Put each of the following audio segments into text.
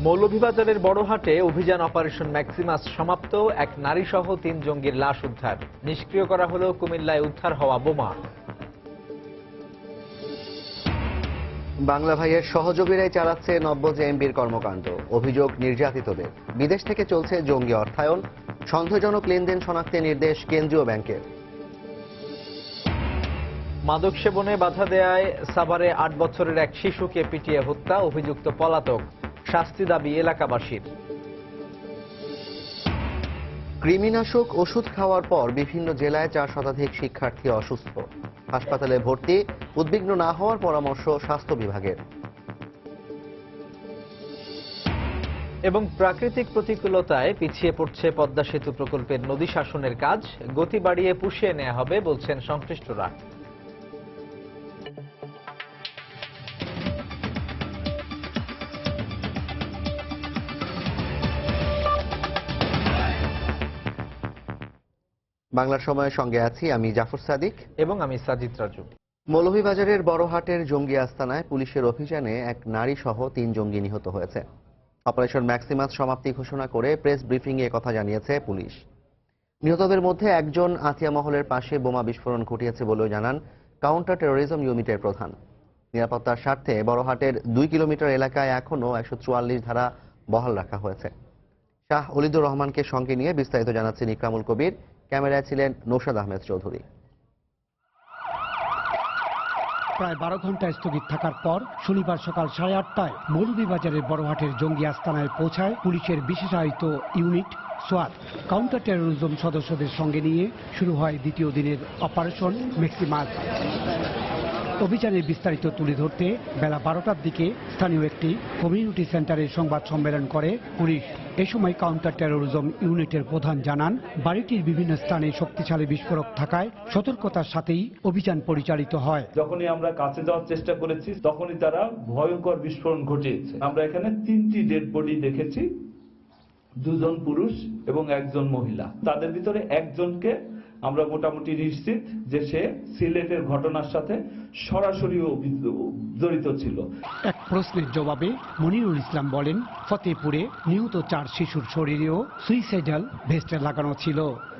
মৌলভীবাজারের বড়হাটে অভিযান operation Maximus সমাপ্ত। এক নারীসহ ৩ জঙ্গির লাশ উদ্ধার। নিষ্ক্রিয় করা হলো কুমিল্লায় উদ্ধার হওয়া বোমা। বাংলা ভাইয়ের সহযোগীরাই চালাচ্ছে নব্য জেএমবির কর্মকাণ্ড। অভিযোগ নির্যাতিতদের। বিদেশ থেকে চলছে জঙ্গি অর্থায়ন। সন্দেহজনক লেনদেন শনাক্তে নির্দেশ কেন্দ্রীয় ব্যাংকের। মাদক সেবনে বাধা দেয়ায় সাভারে ৮ বছরের এক শিশুকে পিটিয়ে হত্যা। অভিযুক্ত পলাতক। শাস্তি দাবি এলাকাবাসীর। কৃমিনাশক ওষুধ খাওয়ার পর বিভিন্ন জেলায় ৪ শতাধিক শিক্ষার্থী অসুস্থ। হাসপাতালে ভর্তি। উদ্বিগ্ন না হওয়ার পরামর্শ স্বাস্থ্য বিভাগের। এবং প্রাকৃতিক প্রতিকূলতায় পিছিয়ে পড়ছে পদ্মা সেতু প্রকল্পের নদী শাসনের কাজ। গতি বাড়িয়ে পুষিয়ে নেওয়া হবে বলছেন সংশ্লিষ্টরা। বাংলার সময়ের সঙ্গে আছি আমি জাফর সাদিক এবং আমি সাজিদ রাজু। মৌলভীবাজারের বড়হাটের জঙ্গি আস্তানায় পুলিশের অভিযানে এক নারী সহ ৩ জঙ্গি নিহত হয়েছে। অপারেশন ম্যাক্সিমাস সমাপ্তি ঘোষণা করে প্রেস ব্রিফিংয়ে কথা জানিয়েছে পুলিশ। নিহতদের মধ্যে একজন আতিয়া মহলের পাশে বোমা বিস্ফোরণ ঘটিয়েছে বলেও জানান কাউন্টার টেরোরিজম ইউনিটের প্রধান। নিরাপত্তার স্বার্থে বড়হাটের ২ কিলোমিটার এলাকায় এখনও ১৪৪ ধারা বহাল রাখা হয়েছে। শাহ অলিদুর রহমানকে সঙ্গে নিয়ে বিস্তারিত জানাচ্ছেন ইকরামুল কবির। ক্যামেরায় ছিলেন নৌশাদ আহমেদ চৌধুরী। প্রায় ১২ ঘন্টা স্থগিত থাকার পর শনিবার সকাল ৮:৩০টায় মৌলভীবাজারের বড়হাটের জঙ্গি আস্তানায় পৌঁছায় পুলিশের বিশেষায়িত ইউনিট সোয়াট। কাউন্টার টেরোরিজম সদস্যদের সঙ্গে নিয়ে শুরু হয় দ্বিতীয় দিনের অপারেশন ম্যাক্সিমাস। অভিযানের বিস্তারিত তুলে ধরতে বেলা ১২টার দিকে স্থানীয় একটি কমিউনিটি সেন্টারে সংবাদ সম্মেলন করে পুলিশ। এ সময় কাউন্টার টেরোরিজম ইউনিটের প্রধান জানান, বাড়িটির বিভিন্ন স্থানে শক্তিশালী বিস্ফোরক থাকায় সতর্কতার সাথেই অভিযান পরিচালিত হয়। যখনই আমরা কাছে যাওয়ার চেষ্টা করেছি তখনই তারা ভয়ঙ্কর বিস্ফোরণ ঘটিয়েছে। আমরা এখানে ৩টি ডেড বডি দেখেছি, ২ জন পুরুষ এবং ১ জন মহিলা। তাদের ভিতরে একজনকে আমরা মোটামুটি নিশ্চিত যে সে সিলেটের ঘটনার সাথে সরাসরি জড়িত ছিল। এক প্রশ্নের জবাবে মনিরুল ইসলাম বলেন, ফতেপুরে নিহত ৪ শিশুর শরীরেও সুইসাইডাল ভেস্ট লাগানো ছিল।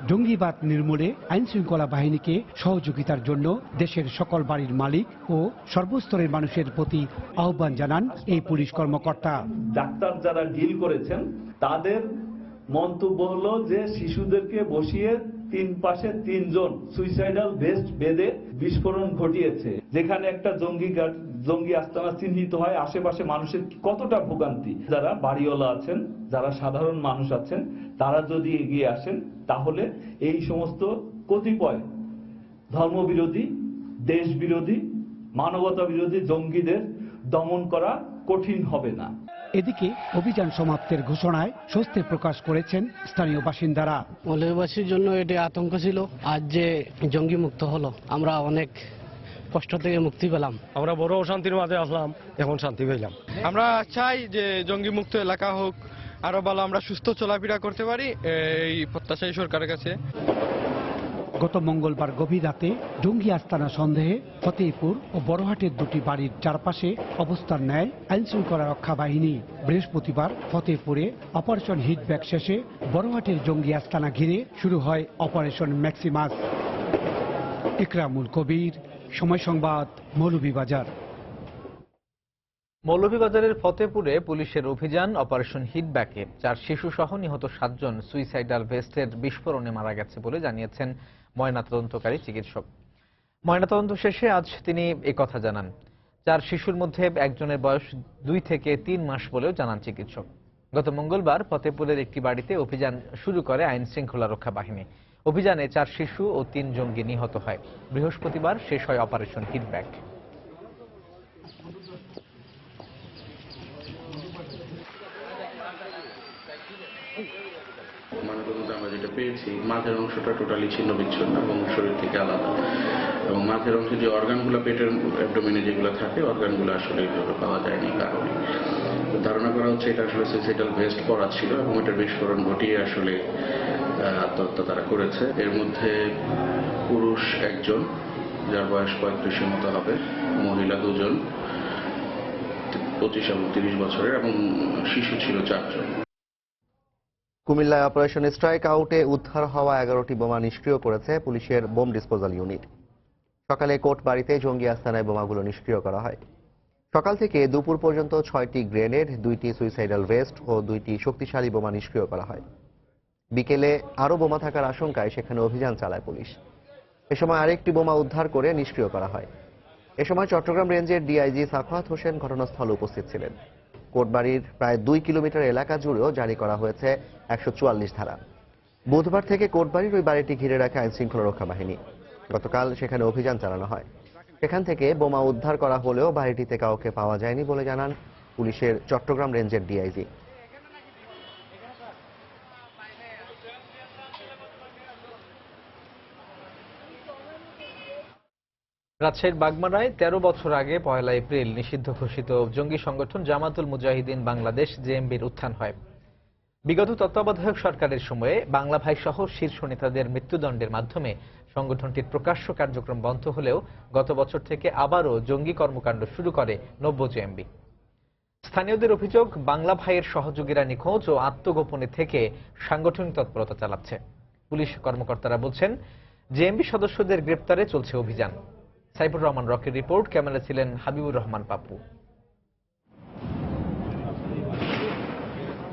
জঙ্গিবাদ নির্মূলে আইন শৃঙ্খলা বাহিনীকে সহযোগিতার জন্য দেশের সকল বাড়ির মালিক ও সর্বস্তরের মানুষের প্রতি আহ্বান জানান এই পুলিশ কর্মকর্তা। ডাক্তার যারা ডিল করেছেন তাদের মন্তব্য হলো যে শিশুদেরকে বসিয়ে ৩ পাশে ৩ জন সুইসাইডাল ভেস্ট বেঁধে বিস্ফোরণ ঘটিয়েছে। যেখানে একটা জঙ্গি আস্তানা চিহ্নিত হয়, আশেপাশে মানুষের কতটা ভোগান্তি। যারা বাড়িওয়ালা আছেন, যারা সাধারণ মানুষ আছেন, তারা যদি এগিয়ে আসেন তাহলে এই সমস্ত কতিপয় ধর্মবিরোধী, দেশ বিরোধী, মানবতা বিরোধী জঙ্গিদের দমন করা কঠিন হবে না। এদিকে অভিযান সমাপ্তির ঘোষণায় স্বস্তি প্রকাশ করেছেন স্থানীয় বাসিন্দারা। মৌলভীবাসীর জন্য এটি আতঙ্ক ছিল, আজ যে জঙ্গি মুক্ত হলো আমরা অনেক কষ্ট থেকে মুক্তি পেলাম। আমরা বড় অশান্তির মাঝে আসলাম, এখন শান্তি পেলাম। আমরা চাই যে জঙ্গি মুক্ত এলাকা হোক, আরো ভালো আমরা সুস্থ চলাফেরা করতে পারি, এই প্রত্যাশাই সরকারের কাছে। গত মঙ্গলবার গভীর রাতে জঙ্গি আস্তানা সন্দেহে ফতেপুর ও বড়হাটের ২টি বাড়ির চারপাশে অবস্থান নেয় আইন শৃঙ্খলা রক্ষা বাহিনী। বৃহস্পতিবার ফতেপুরে অপারেশন হিটব্যাক শেষে বড়হাটের জঙ্গি আস্তানা ঘিরে শুরু হয় অপারেশন ম্যাক্সিমাস। ইকরামুল কবির, সময় সংবাদ, মৌলভীবাজার। মৌলভীবাজারের ফতেপুরে পুলিশের অভিযান অপারেশন হিটব্যাকে ৪ শিশু সহ নিহত ৭ জন সুইসাইডাল ভেস্টের বিস্ফোরণে মারা গেছে বলে জানিয়েছেন ময়নাতদন্তকারী চিকিৎসক। ময়নাতদন্ত শেষে আজ তিনি কথা জানান। ৪ শিশুর মধ্যে একজনের বয়স ২ থেকে ৩ মাস বলেও জানান চিকিৎসক। গত মঙ্গলবার ফতেপুরের একটি বাড়িতে অভিযান শুরু করে আইন শৃঙ্খলা রক্ষা বাহিনী। অভিযানে ৪ শিশু ও ৩ জঙ্গি নিহত হয়। বৃহস্পতিবার শেষ হয় অপারেশন হিটব্যাক। ময়নাতদন্তে আমরা যেটা পেয়েছি, মাঝের অংশটা টোটালি ছিন্ন বিচ্ছিন্ন এবং শরীর থেকে আলাদা, এবং মাঝের অংশে যে অর্গানগুলো, পেটের অ্যাবডোমেনে যেগুলো থাকে অর্গানগুলো আসলে এইভাবে পাওয়া যায়নি। কারণে ধারণা করা হচ্ছে এটা আসলে সুইসাইডাল ভেস্ট পরা ছিল এবং এটার বিস্ফোরণ ঘটিয়ে আসলে আত্মহত্যা তারা করেছে। এর মধ্যে পুরুষ ১ জন, যার বয়স ৩৫-এর মতো হবে, মহিলা ২ জন, 25 এবং 30 বছরের এবং শিশু ছিল 4 জন। কুমিল্লায় অপারেশন স্ট্রাইক আউটে উদ্ধার হওয়া 11টি বোমা নিষ্ক্রিয় করেছে পুলিশের বোম ডিসপোজাল ইউনিট। সকালে কোটবাড়িতে জঙ্গি আস্তানায় বোমাগুলো নিষ্ক্রিয় করা হয়। সকাল থেকে দুপুর পর্যন্ত 6টি গ্রেনেড, 2টি সুইসাইডাল ভেস্ট ও 2টি শক্তিশালী বোমা নিষ্ক্রিয় করা হয়। বিকেলে আরও বোমা থাকার আশঙ্কায় সেখানে অভিযান চালায় পুলিশ। এ সময় আরেকটি বোমা উদ্ধার করে নিষ্ক্রিয় করা হয়। এ সময় চট্টগ্রাম রেঞ্জের ডিআইজি সাফাত হোসেন ঘটনাস্থলে উপস্থিত ছিলেন। কোটবাড়ির প্রায় 2 কিলোমিটার এলাকা জুড়েও জারি করা হয়েছে 144 ধারা। বুধবার থেকে কোটবাড়ির ওই বাড়িটি ঘিরে রাখে আইনশৃঙ্খলা রক্ষা বাহিনী। গতকাল সেখানে অভিযান চালানো হয়। সেখান থেকে বোমা উদ্ধার করা হলেও বাড়িটিতে কাউকে পাওয়া যায়নি বলে জানান পুলিশের চট্টগ্রাম রেঞ্জের ডিআইজি। রাজশাহীর বাগমারায় 13 বছর আগে 1 এপ্রিল নিষিদ্ধ ঘোষিত জঙ্গি সংগঠন জামাতুল মুজাহিদিন বাংলাদেশ জেএমবির উত্থান হয়। বিগত তত্ত্বাবধায়ক সরকারের সময়ে বাংলা ভাই সহ শীর্ষ নেতাদের মৃত্যুদণ্ডের মাধ্যমে সংগঠনটির প্রকাশ্য কার্যক্রম বন্ধ হলেও গত বছর থেকে আবারও জঙ্গি কর্মকাণ্ড শুরু করে নব্য জেএমবি। স্থানীয়দের অভিযোগ, বাংলা ভাইয়ের সহযোগীরা নিখোঁজ ও আত্মগোপনে থেকে সাংগঠনিক তৎপরতা চালাচ্ছে। পুলিশ কর্মকর্তারা বলছেন, জেএমবি সদস্যদের গ্রেপ্তারে চলছে অভিযান। সাইফুর রহমান রকির রিপোর্ট, ক্যামেরা ছিলেন হাবিবুর রহমান পাপ্পু।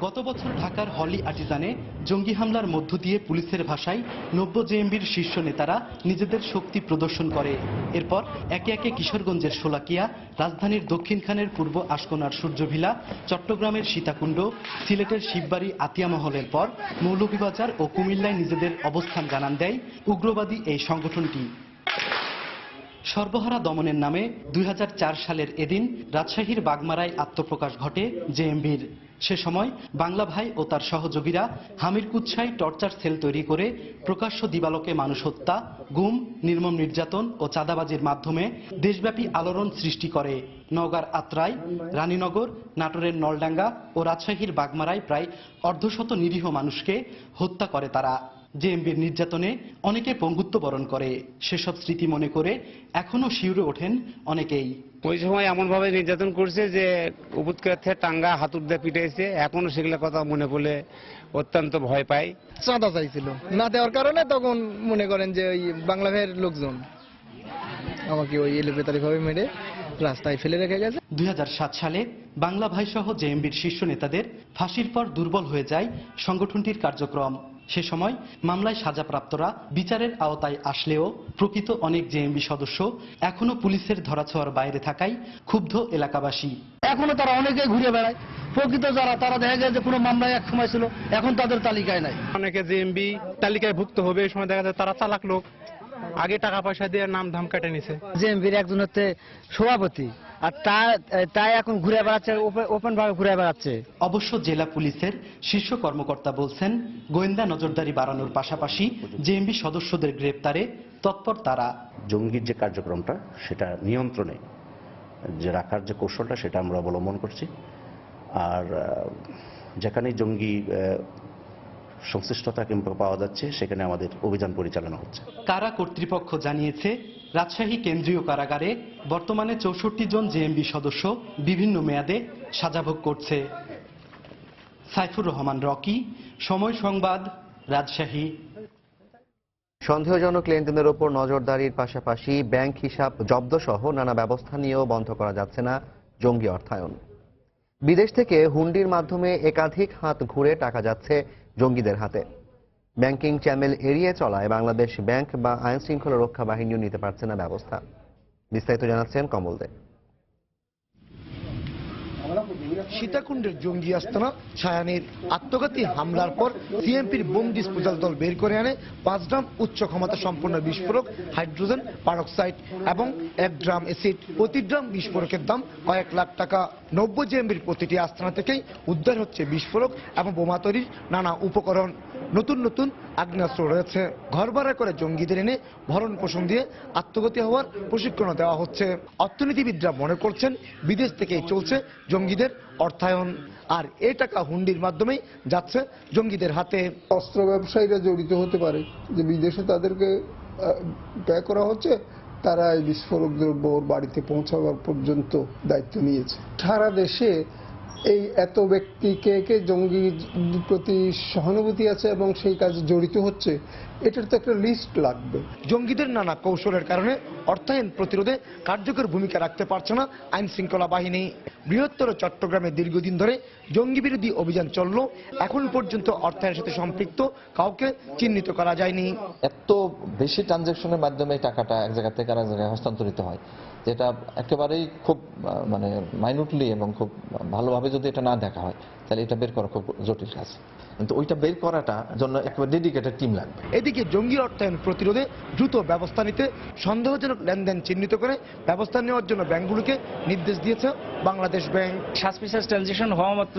গত বছর ঢাকার হলি আর্টিজানে জঙ্গি হামলার মধ্য দিয়ে পুলিশের ভাষায় নব্য জেএমবির শীর্ষ নেতারা নিজেদের শক্তি প্রদর্শন করে। এরপর একে একে কিশোরগঞ্জের শোলাকিয়া, রাজধানীর দক্ষিণখানের পূর্ব আশকোনার সূর্যভিলা, চট্টগ্রামের সীতাকুণ্ড, সিলেটের শিববাড়ি আতিয়া মহলের পর মৌলভীবাজার ও কুমিল্লায় নিজেদের অবস্থান জানান দেয় উগ্রবাদী এই সংগঠনটি। সর্বহারা দমনের নামে 2004 সালের এদিন রাজশাহীর বাগমারায় আত্মপ্রকাশ ঘটে জেএমবির। সে সময় বাংলা ভাই ও তার সহযোগীরা হামিরকুৎসায় টর্চার সেল তৈরি করে প্রকাশ্য দিবালোকে মানুষ হত্যা, গুম, নির্মম নির্যাতন ও চাঁদাবাজির মাধ্যমে দেশব্যাপী আলোড়ন সৃষ্টি করে। নওগাঁর আত্রাই, রানীনগর, নাটোরের নলডাঙ্গা ও রাজশাহীর বাগমারায় প্রায় অর্ধশত নিরীহ মানুষকে হত্যা করে তারা। জেএমবির নির্যাতনে অনেকে পঙ্গুত্ব বরণ করে। সেসব স্মৃতি মনে করে এখনো শিউরে ওঠেন অনেকেই। ওই সময় এমন ভাবে নির্যাতন করছে যে উপত্যকা টাঙ্গা হাতুর দিয়ে পিটাইছে। এখনো সেগুলো কথা মনে পড়লে অত্যন্ত ভয় পাই। চাঁদা চাইছিল, না দেওয়ার কারণে তখন মনে করেন যে ওই বাংলা ভাইয়ের লোকজন আমাকে ওই এলোপেতারি ভাবে মেরে রাস্তায় ফেলে রেখে গেছে। 2007 সালে বাংলা ভাই সহ জেএমবির শীর্ষ নেতাদের ফাঁসির পর দুর্বল হয়ে যায় সংগঠনটির কার্যক্রম। সে সময় মামলায় সাজাপ্রাপ্তরা বিচারের আওতায় আসলেও প্রকৃত অনেক জেএমবি সদস্য এখনো পুলিশের ধরাছোঁয়ার বাইরে থাকায় ক্ষুব্ধ এলাকাবাসী। এখনো তারা অনেকে ঘুরে বেড়ায়। প্রকৃত যারা তারা দেখা যায় যে কোনো মামলায় এক সময় ছিল, এখন তাদের তালিকায় নাই। অনেকে জেএমবি তালিকায় ভুক্ত হবে, এই সময় দেখা যায় তারা চালাক লোক, আগে টাকা পয়সা দিয়ে নাম ধাম কেটে নিছে। জেএমবির একজন হচ্ছে সভাপতি, আর তাই এখন ঘুরে বেড়াচ্ছে, ওপেন ভাবে ঘুরে বেড়াচ্ছে। অবশ্য জেলা পুলিশের শীর্ষ কর্মকর্তা বলছেন, গোয়েন্দা নজরদারি বাড়ানোর পাশাপাশি জেএমবি সদস্যদের গ্রেপ্তারে তৎপর তারা। জঙ্গির যে কার্যক্রমটা সেটা নিয়ন্ত্রণে যে রাখার যে কৌশলটা সেটা আমরা অবলম্বন করছি। আর যেখানে জঙ্গি সংশ্লিষ্টতা কিংবা পাওয়া যাচ্ছে সেখানে আমাদের অভিযান পরিচালনা হচ্ছে। কারা কর্তৃপক্ষ জানিয়েছে, রাজশাহী কেন্দ্রীয় কারাগারে বর্তমানে 64 জন জেএমবি সদস্য বিভিন্ন মেয়াদে সাজা ভোগ করছে। সাইফুর রহমান রকি, সময় সংবাদ, রাজশাহী। সন্দেহজনক লেনদেনের ওপর নজরদারির পাশাপাশি ব্যাংক হিসাব জব্দ সহ নানা ব্যবস্থা নিয়েও বন্ধ করা যাচ্ছে না জঙ্গি অর্থায়ন। বিদেশ থেকে হুন্ডির মাধ্যমে একাধিক হাত ঘুরে টাকা যাচ্ছে জঙ্গিদের হাতে। ব্যাংকিং চ্যানেল এড়িয়ে চলায় বাংলাদেশ ব্যাংক বা আইন শৃঙ্খলা রক্ষা বাহিনীও নিতে পারছে না ব্যবস্থা। বিস্তারিত জানাচ্ছেন কমল দে। সীতাকুণ্ডের জঙ্গি আস্তানা ছায়ানির আত্মঘাতী হামলার পর সিএমপির বোম ডিসপোজাল দল বের করে আনে 5 গ্রাম উচ্চ ক্ষমতা সম্পন্ন বিস্ফোরক, হাইড্রোজেন পারক্সাইড এবং 1 গ্রাম অ্যাসিড। প্রতি গ্রাম বিস্ফোরকের দাম কয়েক লাখ টাকা। নব্য জেএমবির প্রতিটি আস্তানা থেকেই উদ্ধার হচ্ছে বিস্ফোরক এবং বোমা তৈরির নানা উপকরণ। নতুন নতুন আগ্নেয়াস্ত্র রয়েছে। ঘর ভাড়া করে জঙ্গিদের এনে ভরণ পোষণ দিয়ে আত্মঘাতী হওয়ার প্রশিক্ষণ দেওয়া হচ্ছে। অর্থনীতিবিদরা মনে করছেন বিদেশ থেকেই চলছে জঙ্গিদের অর্থায়ন, আর এই টাকা হুন্ডির মাধ্যমেই যাচ্ছে জঙ্গিদের হাতে। অস্ত্র ব্যবসায়ীরা জড়িত হতে পারে, যে বিদেশে তাদেরকে ব্যয় করা হচ্ছে, তারা এই বিস্ফোরক দ্রব্য ওর বাড়িতে পৌঁছাবার পর্যন্ত দায়িত্ব নিয়েছে। সারা দেশে এই এত ব্যক্তিকে জঙ্গির প্রতি সহানুভূতি আছে এবং সেই কাজে জড়িত হচ্ছে, এটার তো একটা লিস্ট লাগবে। জঙ্গিদের নানা কৌশলের কারণে অর্থায়ন প্রতিরোধে কার্যকর ভূমিকা রাখতে পারছে না আইন শৃঙ্খলা বাহিনী। বৃহত্তর চট্টগ্রামে দীর্ঘদিন ধরে জঙ্গি বিরোধী অভিযান চললেও এখন পর্যন্ত অর্থায়নের সাথে সম্পৃক্ত কাউকে চিহ্নিত করা যায়নি। এত বেশি ট্রানজ্যাকশনের মাধ্যমে টাকাটা এক জায়গা থেকে আরেক জায়গায় হস্তান্তরিত হয়, যেটা একেবারেই খুব মাইনুটলি এবং খুব ভালোভাবে যদি এটা না দেখা হয় তাহলে এটা বের করা খুব জটিল কাজ। কিন্তু ওইটা বের করাটা জন্য একেবারে ডেডিকেটেড টিম লাগবে। এদিকে জঙ্গি অর্থায়ন প্রতিরোধে দ্রুত ব্যবস্থা নিতে, সন্দেহজনক লেনদেন চিহ্নিত করে ব্যবস্থা নেওয়ার জন্য ব্যাংকগুলোকে নির্দেশ দিয়েছে বাংলাদেশ ব্যাংক। সাসপিশিয়াস ট্রানজ্যাকশন হওয়া মাত্র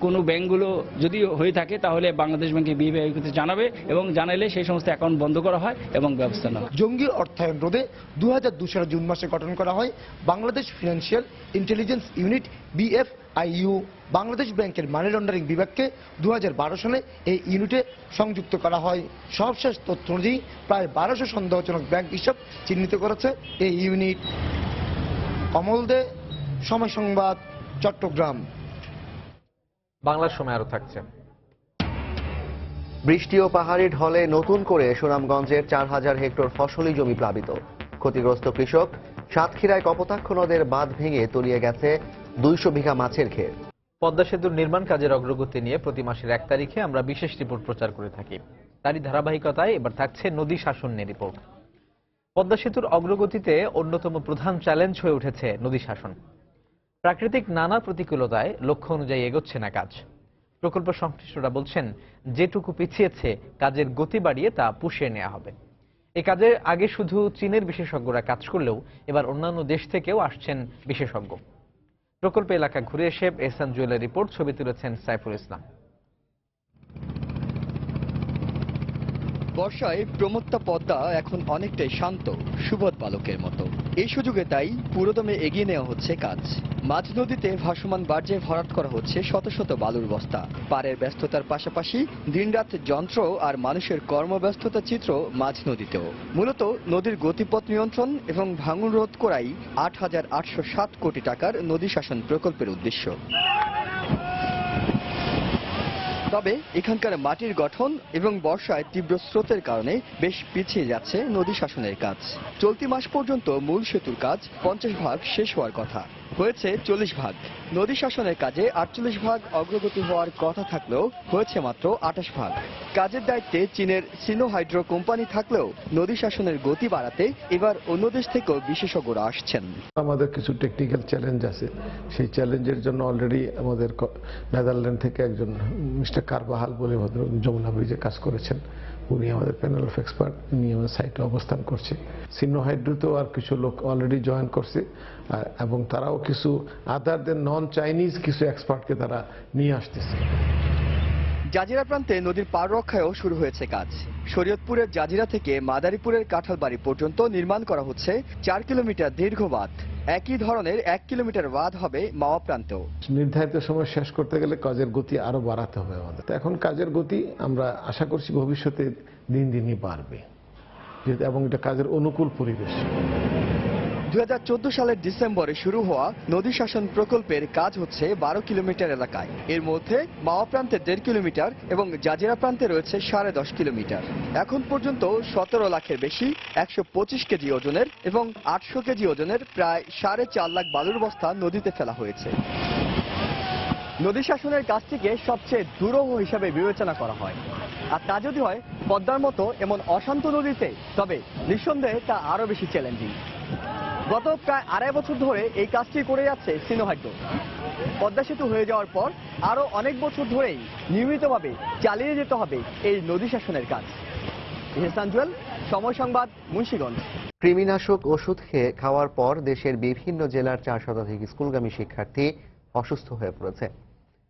কোনো ব্যাংকগুলো যদি হয়ে থাকে তাহলে বাংলাদেশ ব্যাংকে বিএবআই করতে জানাবে এবং জানাইলে সেই সমস্ত অ্যাকাউন্ট বন্ধ করা হয় এবং ব্যবস্থা নেওয়া হয়। জঙ্গি অর্থায়ন রোধে 2002 সালের জুন মাসে গঠন করা হয় Bangladesh financial intelligence unit BFIU। Bangladesh ব্যাংকের মানি লন্ডারিং বিভাগকে 2012 সালে এই ইউনিটে সংযুক্ত করা হয়। সর্বশেষ তথ্য অনুযায়ী প্রায় 1200 সন্দেহজনক ব্যাংক হিসাব চিহ্নিত করেছে এই ইউনিট। কমল দে, সময় সংবাদ, চট্টগ্রাম। বাংলার সময় আরো থাকছে। বৃষ্টি ও পাহাড়ি ঢলে নতুন করে সুনামগঞ্জের 4000 হেক্টর ফসলি জমি প্লাবিত। ক্ষতিগ্রস্ত কৃষক। সাতক্ষীরায় কপোতাক্ষ নদের বাঁধ ভেঙে তলিয়ে গেছে 200 বিঘা মাছের ক্ষেত। পদ্মা সেতুর নির্মাণ কাজের অগ্রগতি নিয়ে প্রতি মাসের 1 তারিখে আমরা বিশেষ রিপোর্ট প্রচার করে থাকি। তারই ধারাবাহিকতায় এবার থাকছে নদী শাসন নিয়ে রিপোর্ট। পদ্মা সেতুর অগ্রগতিতে অন্যতম প্রধান চ্যালেঞ্জ হয়ে উঠেছে নদী শাসন। প্রাকৃতিক নানা প্রতিকূলতায় লক্ষ্য অনুযায়ী এগোচ্ছে না কাজ। প্রকল্প সংশ্লিষ্টরা বলছেন, যেটুকু পিছিয়েছে কাজের গতি বাড়িয়ে তা পুষিয়ে নেওয়া হবে। এই কাজে আগে শুধু চীনের বিশেষজ্ঞরা কাজ করলেও এবার অন্যান্য দেশ থেকেও আসছেন বিশেষজ্ঞ। প্রকল্প এলাকা ঘুরে এসে এহসান জুয়েলের রিপোর্ট, ছবি তুলেছেন সাইফুল ইসলাম। বর্ষায় প্রমত্তা পদ্মা এখন অনেকটাই শান্ত, সুবোধ বালকের মতো। এই সুযোগে তাই পুরোদমে এগিয়ে নেওয়া হচ্ছে কাজ। মাঝ নদীতে ভাসমান বার্জে ভরাট করা হচ্ছে শত শত বালুর বস্তা। পাড়ের ব্যস্ততার পাশাপাশি দিনরাত যন্ত্র আর মানুষের কর্মব্যস্ততার চিত্র মাঝ নদীতেও। মূলত নদীর গতিপথ নিয়ন্ত্রণ এবং ভাঙন রোধ করাই 8,807 কোটি টাকার নদী শাসন প্রকল্পের উদ্দেশ্য। তবে এখানকার মাটির গঠন এবং বর্ষায় তীব্র স্রোতের কারণে বেশ পিছিয়ে যাচ্ছে নদী শাসনের কাজ। চলতি মাস পর্যন্ত মূল সেতুর কাজ 50 ভাগ শেষ হওয়ার কথা, হয়েছে 40 ভাগ। নদী শাসনের কাজে 48 ভাগ অগ্রগতি হওয়ার কথা থাকলেও হয়েছে মাত্র 28 ভাগ। কাজের দায়িত্বে চীনের সিনো হাইড্রো কোম্পানি থাকলেও নদী শাসনের গতি বাড়াতে এবার অন্য দেশ থেকেও বিশেষজ্ঞরা আসছেন। আমাদের কিছু টেকনিক্যাল চ্যালেঞ্জ আছে, সেই চ্যালেঞ্জের জন্য অলরেডি আমাদের নেদারল্যান্ড থেকে একজন মিস্টার কারবাহাল বলে যমুনা ব্রিজে কাজ করেছেন, উনি আমাদের প্যানেল অফ এক্সপার্ট, উনি আমাদের সাইটে অবস্থান করছে। সিনো হাইড্রোতেও আর কিছু লোক অলরেডি জয়েন করছে এবং তারাও কিছু আদার দেন নন চাইনিজ কিছু এক্সপার্টকে তারা নিয়ে আসতেছে। জাজিরা প্রান্তে নদীর পার রক্ষায়ও শুরু হয়েছে কাজ। শরীয়তপুরের জাজিরা থেকে মাদারীপুরের কাঁঠালবাড়ি পর্যন্ত নির্মাণ করা হচ্ছে 4 কিলোমিটার দীর্ঘ বাঁধ। একই ধরনের 1 কিলোমিটার বাঁধ হবে মাওয়া প্রান্তেও। নির্ধারিত সময় শেষ করতে গেলে কাজের গতি আরো বাড়াতে হবে আমাদের। এখন কাজের গতি আমরা আশা করছি ভবিষ্যতে দিন দিনই বাড়বে এবং এটা কাজের অনুকূল পরিবেশ। 2014 সালের ডিসেম্বরে শুরু হওয়া নদী শাসন প্রকল্পের কাজ হচ্ছে 12 কিলোমিটার এলাকায়। এর মধ্যে মাওয়া প্রান্তে 1.5 কিলোমিটার এবং জাজিরা প্রান্তে রয়েছে 10.5 কিলোমিটার। এখন পর্যন্ত 17 লাখের বেশি 125 কেজি ওজনের এবং 800 কেজি ওজনের প্রায় 4.5 লাখ বালুর বস্তা নদীতে ফেলা হয়েছে। নদী শাসনের কাজটিকে সবচেয়ে দুরূহ হিসাবে বিবেচনা করা হয়। আর তা যদি হয় পদ্মার মতো এমন অশান্ত নদীতে, তবে নিঃসন্দেহে তা আরো বেশি চ্যালেঞ্জিং। গত প্রায় 2.5 বছর ধরে এই কাজটি করে যাচ্ছে সিনো হাইড্রো। পদ্মা সেতু হয়ে যাওয়ার পর আরো অনেক বছর ধরেই নিয়মিতভাবে চালিয়ে যেতে হবে এই নদী শাসনের কাজ। এহসান জুয়েল, সময় সংবাদ, মুন্সিগঞ্জ। কৃমিনাশক ওষুধ খাওয়ার পর দেশের বিভিন্ন জেলার 4 শতাধিক স্কুলগামী শিক্ষার্থী অসুস্থ হয়ে পড়েছে।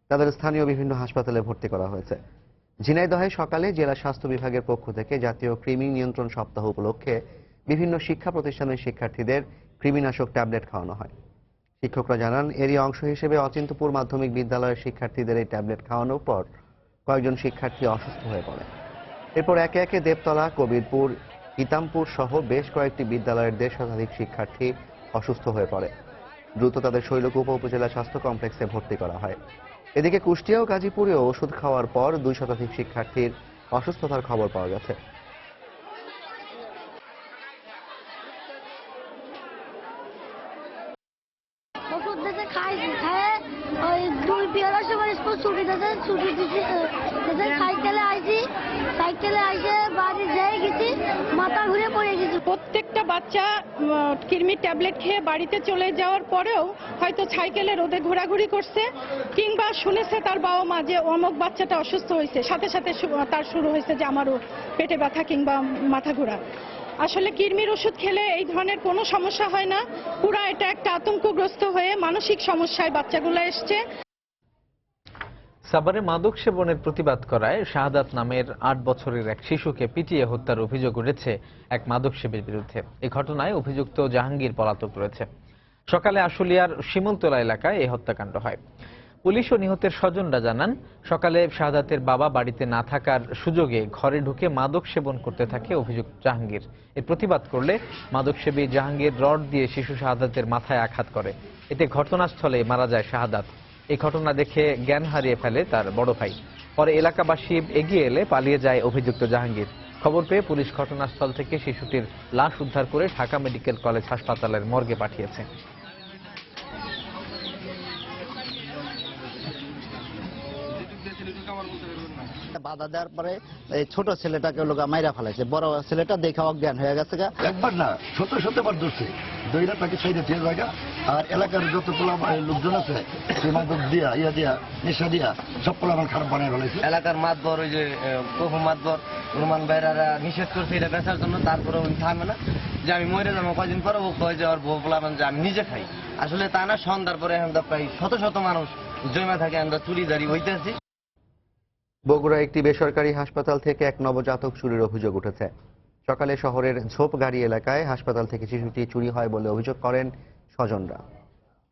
তাদের স্থানীয় বিভিন্ন হাসপাতালে ভর্তি করা হয়েছে। ঝিনাইদহে সকালে জেলা স্বাস্থ্য বিভাগের পক্ষ থেকে জাতীয় কৃমি নিয়ন্ত্রণ সপ্তাহ উপলক্ষে বিভিন্ন শিক্ষা প্রতিষ্ঠানের শিক্ষার্থীদের কৃমিনাশক ট্যাবলেট খাওয়ানো হয়। শিক্ষকরা জানান, এরই অংশ হিসেবে অচিন্তপুর মাধ্যমিক বিদ্যালয়ের শিক্ষার্থীদের এই ট্যাবলেট খাওয়ানোর পর কয়েকজন শিক্ষার্থী অসুস্থ হয়ে পড়ে। এরপর একে একে দেবতলা, কবিরপুর, ইতামপুর সহ বেশ কয়েকটি বিদ্যালয়ের 1.5 শতাধিক শিক্ষার্থী অসুস্থ হয়ে পড়ে। দ্রুত তাদের শৈলকুপা উপজেলা স্বাস্থ্য কমপ্লেক্সে ভর্তি করা হয়। এদিকে কুষ্টিয়া ও গাজীপুরেও ওষুধ খাওয়ার পর 2 শতাধিক শিক্ষার্থীর অসুস্থতার খবর পাওয়া গেছে। ওষুধ দিতে খাইছি, খায় ওই 2 পেয়ালার সময় স্কুল ছুটি দিতে ছুটি দিতে সাইকেলে আইসে বাড়ি যাই গেছি, মাথা ঘুরে পড়ে গেছি। প্রত্যেকটা বাচ্চা কৃমির ট্যাবলেট খেয়ে বাড়িতে চলে যাওয়ার পরেও হয়তো সাইকেলে রোদে ঘোরাঘুরি করছে, কিংবা শুনেছে তার বাবা মা যে অমুক বাচ্চাটা অসুস্থ হয়েছে, সাথে সাথে তার শুরু হয়েছে যে আমারও পেটে ব্যথা কিংবা মাথা ঘোরা। আসলে কৃমির ওষুধ খেলে এই ধরনের কোনো সমস্যা হয় না। পুরা এটা একটা আতঙ্কগ্রস্ত হয়ে মানসিক সমস্যায় বাচ্চাগুলো এসছে। সাভারে মাদক সেবনের প্রতিবাদ করায় শাহাদাত নামের 8 বছরের এক শিশুকে পিটিয়ে হত্যার অভিযোগ উঠেছে এক মাদকসেবীর বিরুদ্ধে। এই ঘটনায় অভিযুক্ত জাহাঙ্গীর পলাতক রয়েছে। সকালে আশুলিয়ার শিমুলতলা এলাকায় এই হত্যাকাণ্ড হয়। পুলিশ ও নিহতের স্বজনরা জানান, সকালে শাহাদাতের বাবা বাড়িতে না থাকার সুযোগে ঘরে ঢুকে মাদক সেবন করতে থাকে অভিযুক্ত জাহাঙ্গীর। এর প্রতিবাদ করলে মাদকসেবী জাহাঙ্গীর রড দিয়ে শিশু শাহাদাতের মাথায় আঘাত করে। এতে ঘটনাস্থলে মারা যায় শাহাদাত। এই ঘটনা দেখে জ্ঞান হারিয়ে ফেলে তার বড় ভাই। পরে এলাকাবাসী এগিয়ে এলে পালিয়ে যায় অভিযুক্ত জাহাঙ্গীর। খবর পেয়ে পুলিশ ঘটনাস্থল থেকে শিশুটির লাশ উদ্ধার করে ঢাকা মেডিকেল কলেজ হাসপাতালের মর্গে পাঠিয়েছে। বাধা দেওয়ার পরে এই ছোট ছেলেটাকে লোক মাইরা ফেলাইছে, বড় ছেলেটা দেখা অজ্ঞান হয়ে গেছে। একবার না 17-17 বার ধরছে, দইরা তাকে ছেড়ে দিয়ে জায়গা। আর এলাকার যত পোলা লোকজন আছে সে মাদক দিয়া নেশা দিয়া সব পোলা আমার খারাপ বানিয়ে ফেলাইছে। এলাকার মাতবর ওই যে কফু মাতবর রুমান ভাইরা নিষেধ করছে এটা বেচার জন্য, তারপরে উনি থামে না যে আমি মরে যাবো কয়দিন পরে। ও কয় যে ওর বউ পোলাবেন যে আমি নিজে খাই। আসলে তা না, সন্ধ্যার পরে এখন প্রায় শত মানুষ জমা থাকে, আমরা চুরি দাঁড়ি হইতেছি। বগুড়া একটি বেসরকারি হাসপাতাল থেকে এক নবজাতক চুরির অভিযোগ উঠেছে। সকালে শহরের ঝোপগাড়ি এলাকায় হাসপাতাল থেকে শিশুটি চুরি হয় বলে অভিযোগ করেন স্বজনরা।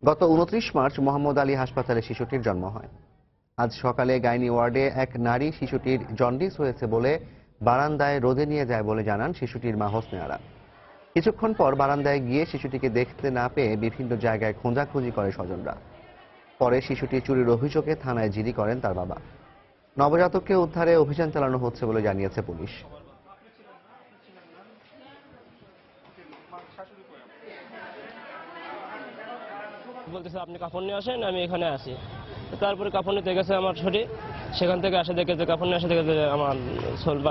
গত 29 মার্চ মোহাম্মদ আলী হাসপাতালে শিশুটির জন্ম হয়। আজ সকালে গাইনি ওয়ার্ডে এক নারী শিশুটির জন্ডিস হয়েছে বলে বারান্দায় রোদে নিয়ে যায় বলে জানান শিশুটির মা হোসনে আরা। কিছুক্ষণ পর বারান্দায় গিয়ে শিশুটিকে দেখতে না পেয়ে বিভিন্ন জায়গায় খোঁজাখুঁজি করে স্বজনরা। পরে শিশুটি চুরির অভিযোগে থানায় জিডি করেন তার বাবা। নবজাতককে উদ্ধারে অভিযান চালানো হচ্ছে বলে জানিয়েছে পুলিশ। বলতেছে আপনি কাপড় নিয়ে আসেন, আমি এখানে আসি। তারপরে কাপড় নিতে গেছে আমার ছোটি, সেখান থেকে আসে দেখে যে কাপড় নিয়ে আসে দেখে যে আমার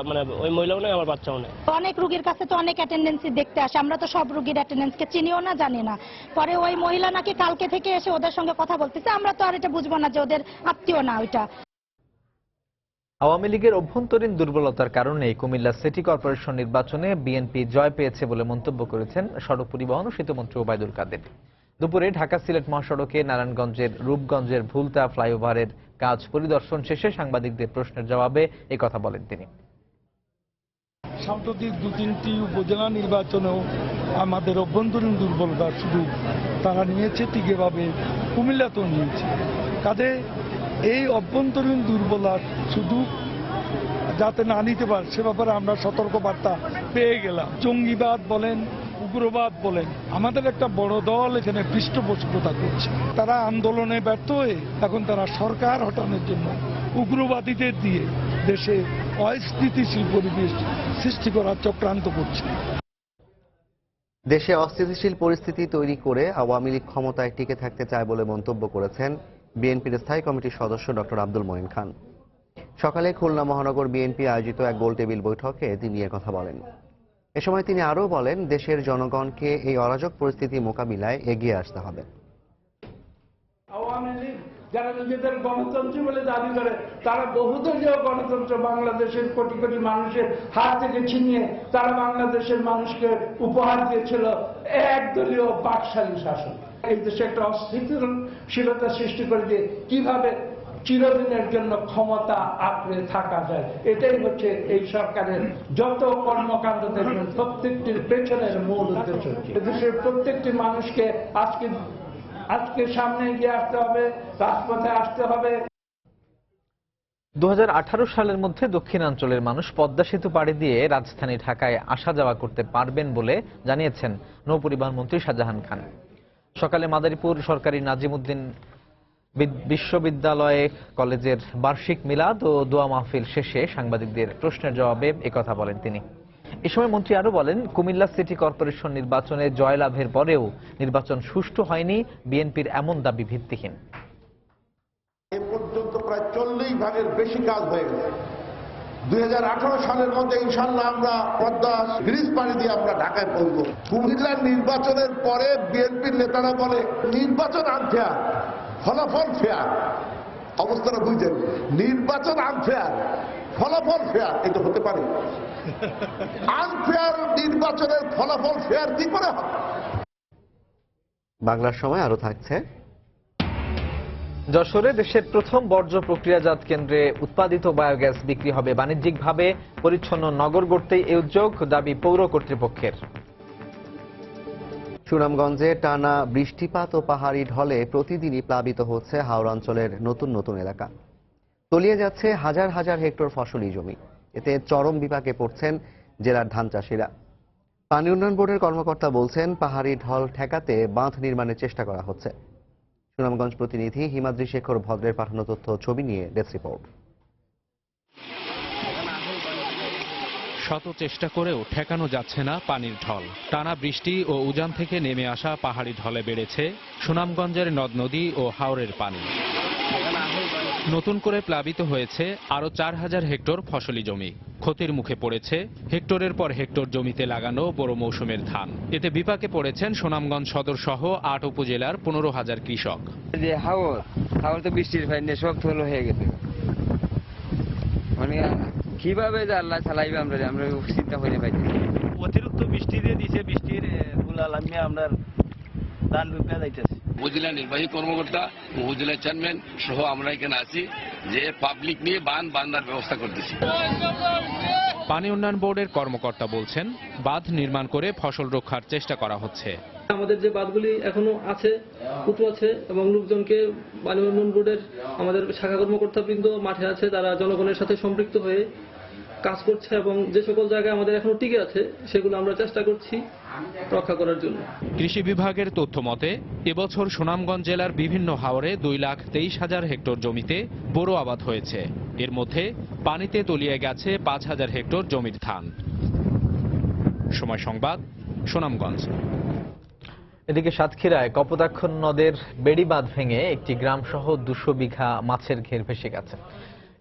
মানে ওই মহিলাও নেই, আমার বাচ্চাও নেই। অনেক রোগীর কাছে তো অনেক অ্যাটেন্ডেন্সি দেখতে আসে, আমরা তো সব রোগীর অ্যাটেন্ডেন্সকে চিনিও না, জানি না। পরে ওই মহিলা নাকি কালকে থেকে এসে ওদের সঙ্গে কথা বলতেছে, আমরা তো আর এটা বুঝবো না যে ওদের আত্মীয় না ওইটা। আওয়ামী লীগের অভ্যন্তরীণ দুর্বলতার কারণে কুমিল্লা সিটি কর্পোরেশন নির্বাচনে বিএনপি জয় পেয়েছে বলে মন্তব্য করেছেন সড়ক পরিবহন ও সেতুমন্ত্রী ওবায়দুল কাদের। দুপুরে ঢাকা সিলেট মহাসড়কে নারায়ণগঞ্জের রূপগঞ্জের ভুলতা ফ্লাইওভারের কাজ পরিদর্শন শেষে সাংবাদিকদের প্রশ্নের জবাবে এই কথা বলেন তিনি। সাম্প্রতিক 2-3টি উপজেলা নির্বাচনেও আমাদের অভ্যন্তরীণ দুর্বলতার সুযোগ তারা নিয়েছে, ঠিক এভাবে কুমিল্লাতেও নিয়েছে। কাজে এই অভ্যন্তরীণ দুর্বলতার সুযোগ যাতে না নিতে পারে সে ব্যাপারে আমরা সতর্কবার্তা পেয়ে গেলাম। জঙ্গিবাদ বলেন, উগ্রবাদ বলেন, আমাদের একটা বড় দল এখানে পৃষ্ঠপোষকতা করছে। তারা আন্দোলনে ব্যর্থ হয়ে এখন তারা সরকার হটানোর জন্য উগ্রবাদীদের দিয়ে দেশে অস্থিতিশীল পরিবেশ সৃষ্টি করার চক্রান্ত করছে। দেশে অস্থিতিশীল পরিস্থিতি তৈরি করে আওয়ামী লীগ ক্ষমতায় টিকে থাকতে চায় বলে মন্তব্য করেছেন বিএনপির স্থায়ী কমিটির সদস্য ডক্টর আব্দুল মঈন খান। সকালে খুলনা মহানগর বিএনপি আয়োজিত এক গোলটেবিল বৈঠকে তিনি কথা বলেন। এ সময় তিনি আরও বলেন, দেশের জনগণকে এই অরাজক পরিস্থিতি মোকাবিলায় এগিয়ে আসতে হবে। আওয়ামী লীগ যারা নিজেদের গণতন্ত্র বলে দাবি করে, তারা বহুদলীয় গণতন্ত্র বাংলাদেশের কোটি কোটি মানুষের হাত থেকে ছিনিয়ে তারা বাংলাদেশের মানুষকে উপহার দিয়েছিল একদলীয় বাকশালী শাসন। এই দেশে একটা অস্থিতিশীলতা সৃষ্টি করে দিয়ে কিভাবে চিরদিনের জন্য ক্ষমতা আঁকড়ে থাকা যায়, এটাই হচ্ছে এই সরকারের যত কর্মকাণ্ড দেখবেন প্রত্যেকটির পেছনের মূল উদ্দেশ্য। দেশের প্রত্যেকটি মানুষকে আজকে সামনে এগিয়ে আসতে হবে, রাজপথে আসতে হবে। 2018 সালের মধ্যে দক্ষিণাঞ্চলের মানুষ পদ্মা সেতু পাড়ি দিয়ে রাজধানী ঢাকায় আসা যাওয়া করতে পারবেন বলে জানিয়েছেন নৌপরিবহন মন্ত্রী শাহজাহান খান। সকালে মাদারীপুর সরকারি নাজিমউদ্দিন বিশ্ববিদ্যালয়ে কলেজের বার্ষিক মিলাদ ও দোয়া মাহফিল শেষে সাংবাদিকদের প্রশ্নের জবাবে একথা বলেন তিনি। এ সময় মন্ত্রী আরো বলেন, কুমিল্লা সিটি কর্পোরেশন নির্বাচনে জয়লাভের পরেও নির্বাচন সুষ্ঠু হয়নি, বিএনপির এমন দাবি ভিত্তিহীন। এ পর্যন্ত প্রায় 40 ভাগের বেশি কাজ হয়ে গেছে। 2018 সালের মধ্যে ইনশাল্লাহ আমরা পদ্মা ব্রিজ পাড়ি দিয়ে আমরা ঢাকায় পৌঁছব। কুমিল্লার নির্বাচনের পরে বিএনপির নেতারা বলে নির্বাচন আনফেয়ার, ফলাফল ফেয়ার। অবস্থাটা বুঝছেন, নির্বাচন আনফেয়ার, ফলাফল ফেয়ার, এটা হতে পারে? আনফেয়ার নির্বাচনের ফলাফল ফেয়ার কি করে হবে? বাংলার সময় আরো থাকছে। যশোরে দেশের প্রথম বর্জ্য প্রক্রিয়াজাত কেন্দ্রে উৎপাদিত বায়োগ্যাস বিক্রি হবে বাণিজ্যিকভাবে। পরিচ্ছন্ন নগর গড়তেই এই উদ্যোগ, দাবি পৌর কর্তৃপক্ষের। সুনামগঞ্জে টানা বৃষ্টিপাত ও পাহাড়ি ঢলে প্রতিদিনই প্লাবিত হচ্ছে হাওড়া অঞ্চলের নতুন নতুন এলাকা। তলিয়ে যাচ্ছে হাজার হাজার হেক্টর ফসলি জমি। এতে চরম বিপাকে পড়ছেন জেলার ধান চাষিরা। পানি উন্নয়ন বোর্ডের কর্মকর্তা বলছেন, পাহাড়ি ঢল ঠেকাতে বাঁধ নির্মাণের চেষ্টা করা হচ্ছে। সুনামগঞ্জ প্রতিনিধি হিমাদ্রি শেখর ভদ্রের পাঠানো তথ্য ছবি নিয়ে ডেস্ক রিপোর্ট। শত চেষ্টা করেও ঠেকানো যাচ্ছে না পানির ঢল। টানা বৃষ্টি ও উজান থেকে নেমে আসা পাহাড়ি ঢলে বেড়েছে সুনামগঞ্জের নদ নদী ও হাওরের পানি। নতুন করে প্লাবিত হয়েছে আরও 4000 হেক্টর ফসলি জমি। ক্ষতির মুখে পড়েছে হেক্টরের পর হেক্টর জমিতে লাগানো বড় মৌসুমের ধান। এতে বিপাকে পড়েছেন সুনামগঞ্জ সদর সহ 8 উপজেলার 15,000 কৃষক। যে হাওর তো বৃষ্টির ফাইনে সব থলো হয়ে গেছে, মানে কিভাবে যে আল্লাহ চালাইবে আমরা চিন্তা করে পাইছি। অতিরিক্ত বৃষ্টি দিয়ে দিছে, বৃষ্টির গুলা লামিয়ে আমরা ধান ডুবে যাইতেছে। উপজেলা নির্বাহী কর্মকর্তা, উপজেলা চেয়ারম্যান সহ আমরা এখানে আছি যে পাবলিক নিয়ে বাঁধার ব্যবস্থা করতেছি। পানি উন্নয়ন বোর্ডের কর্মকর্তা বলছেন, বাঁধ নির্মাণ করে ফসল রক্ষার চেষ্টা করা হচ্ছে। আমাদের যে বাঁধগুলি এখনো আছে, উঁচু আছে, এবং লোকজনকে পানি উন্নয়ন বোর্ডের আমাদের শাখা কর্মকর্তাবৃন্দ মাঠে আছে, তারা জনগণের সাথে সম্পৃক্ত হয়ে কাজ করছে, এবং যে সকল জায়গায় আমাদের এখনো টিকে আছে সেগুলো আমরা চেষ্টা করছি রক্ষা করার জন্য। কৃষি বিভাগের তথ্য মতে এবছর সুনামগঞ্জ জেলার বিভিন্ন হাওরে 2,23,000 হেক্টর জমিতে বোরো আবাদ হয়েছে। এর মধ্যে পানিতে তলিয়ে গেছে 5,000 হেক্টর জমির ধান। সময় সংবাদ, সুনামগঞ্জ। এদিকে সাতক্ষীরায় কপোতাক্ষ নদের বেড়িবাঁধ ভেঙে একটি গ্রাম সহ 200 বিঘা মাছের ঘের ভেসে গেছে।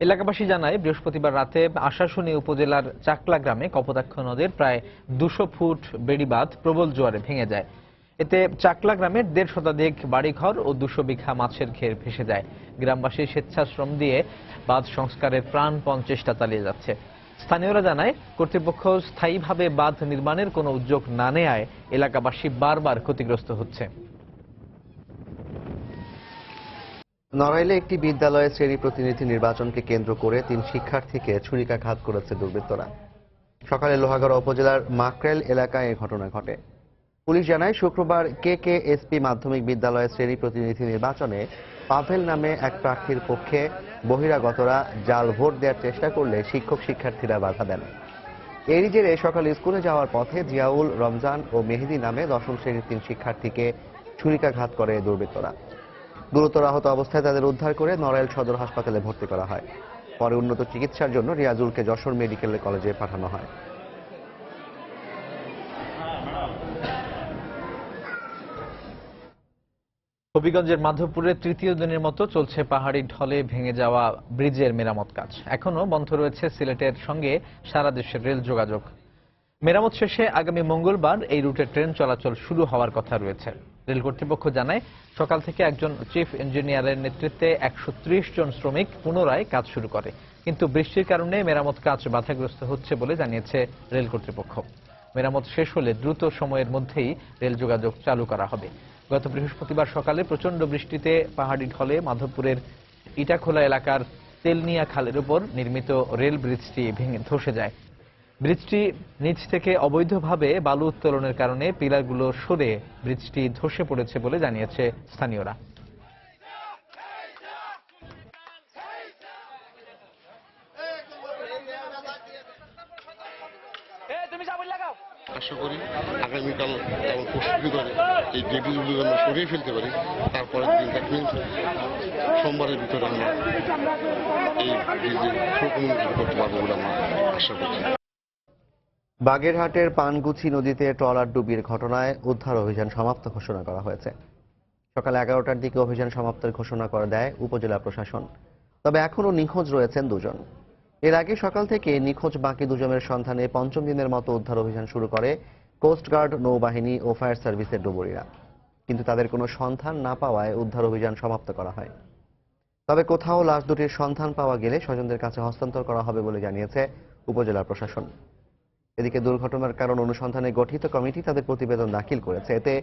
এলাকাবাসী জানায়, বৃহস্পতিবার রাতে আশাশুনি উপজেলার চাকলা গ্রামে কপোতাক্ষ নদের প্রায় 200 ফুট বেড়িবাঁধ প্রবল জোয়ারে ভেঙে যায়। এতে চাকলা গ্রামের 1.5 শতাধিক বাড়িঘর ও 200 বিঘা মাছের ঘের ভেসে যায়। গ্রামবাসী স্বেচ্ছাশ্রম দিয়ে বাঁধ সংস্কারের প্রাণপণ চেষ্টা চালিয়ে যাচ্ছে। স্থানীয়রা জানায়, কর্তৃপক্ষ স্থায়ীভাবে বাঁধ নির্মাণের কোনো উদ্যোগ না নেয়ায় এলাকাবাসী বারবার ক্ষতিগ্রস্ত হচ্ছে। নড়াইলে একটি বিদ্যালয়ের শ্রেণী প্রতিনিধি নির্বাচনকে কেন্দ্র করে 3 শিক্ষার্থীকে ছুরিকাঘাত করেছে দুর্বৃত্তরা। সকালে লোহাগড়া উপজেলার মাকরেল এলাকায় এই ঘটনা ঘটে। পুলিশ জানায়, শুক্রবার KKSP মাধ্যমিক বিদ্যালয়ের শ্রেণী প্রতিনিধি নির্বাচনে পাভেল নামে এক প্রার্থীর পক্ষে বহিরাগতরা জাল ভোট দেওয়ার চেষ্টা করলে শিক্ষক শিক্ষার্থীরা বাধা দেন। এরই জেরে সকালে স্কুলে যাওয়ার পথে জিয়াউল, রমজান ও মেহেদি নামে 10ম শ্রেণীর 3 শিক্ষার্থীকে ছুরিকাঘাত করে দুর্বৃত্তরা। গুরুতর আহত অবস্থায় তাদের উদ্ধার করে নড়াইল সদর হাসপাতালে ভর্তি করা হয়। পরে উন্নত চিকিৎসার জন্য রিয়াজুলকে যশোর মেডিকেল কলেজে পাঠানো হয়। হবিগঞ্জের মাধবপুরে তৃতীয় দিনের মতো চলছে পাহাড়ি ঢলে ভেঙে যাওয়া ব্রিজের মেরামত কাজ। এখনো বন্ধ রয়েছে সিলেটের সঙ্গে সারা দেশের রেল যোগাযোগ। মেরামত শেষে আগামী মঙ্গলবার এই রুটে ট্রেন চলাচল শুরু হওয়ার কথা রয়েছে। রেল কর্তৃপক্ষ জানায়, সকাল থেকে একজন চিফ ইঞ্জিনিয়ারের নেতৃত্বে 130 জন শ্রমিক পুনরায় কাজ শুরু করে, কিন্তু বৃষ্টির কারণে মেরামত কাজ বাধাগ্রস্ত হচ্ছে বলে জানিয়েছে রেল কর্তৃপক্ষ। মেরামত শেষ হলে দ্রুত সময়ের মধ্যেই রেল যোগাযোগ চালু করা হবে। গত বৃহস্পতিবার সকালে প্রচণ্ড বৃষ্টিতে পাহাড়ি ঢলে মাধবপুরের ইটাখোলা এলাকার তেলনিয়া খালের উপর নির্মিত রেল ব্রিজটি ভেঙে ধসে যায়। ব্রিজটি নিচ থেকে অবৈধভাবে বালু উত্তোলনের কারণে পিলারগুলো সরে ব্রিজটি ধসে পড়েছে বলে জানিয়েছে স্থানীয়রা। আশা করি আগামীকাল প্রস্তুতি করে এই গেটগুলো আমরা সরিয়ে ফেলতে পারি, তারপরের দিন দ্যাট মিনস সোমবারের ভিতরে আমরা এই কমিউনিকেট করতে পারবো বলে আমরা আশা করছি। বাগেরহাটের পানগুছি নদীতে ট্রলার ডুবির ঘটনায় উদ্ধার অভিযান সমাপ্ত ঘোষণা করা হয়েছে। সকাল 11টার দিকে অভিযান সমাপ্তের ঘোষণা করে দেয় উপজেলা প্রশাসন। তবে এখনও নিখোঁজ রয়েছেন দুজন। এর আগে সকাল থেকে নিখোঁজ বাকি দুজনের সন্ধানে পঞ্চম দিনের মতো উদ্ধার অভিযান শুরু করে কোস্টগার্ড, নৌবাহিনী ও ফায়ার সার্ভিসের ডুবুরিরা, কিন্তু তাদের কোনো সন্ধান না পাওয়ায় উদ্ধার অভিযান সমাপ্ত করা হয়। তবে কোথাও লাশ দুটির সন্ধান পাওয়া গেলে স্বজনদের কাছে হস্তান্তর করা হবে বলে জানিয়েছে উপজেলা প্রশাসন। এদিকে দুর্ঘটনার কারণ অনুসন্ধানে গঠিত কমিটি তাদের প্রতিবেদন দাখিল করেছে। এতে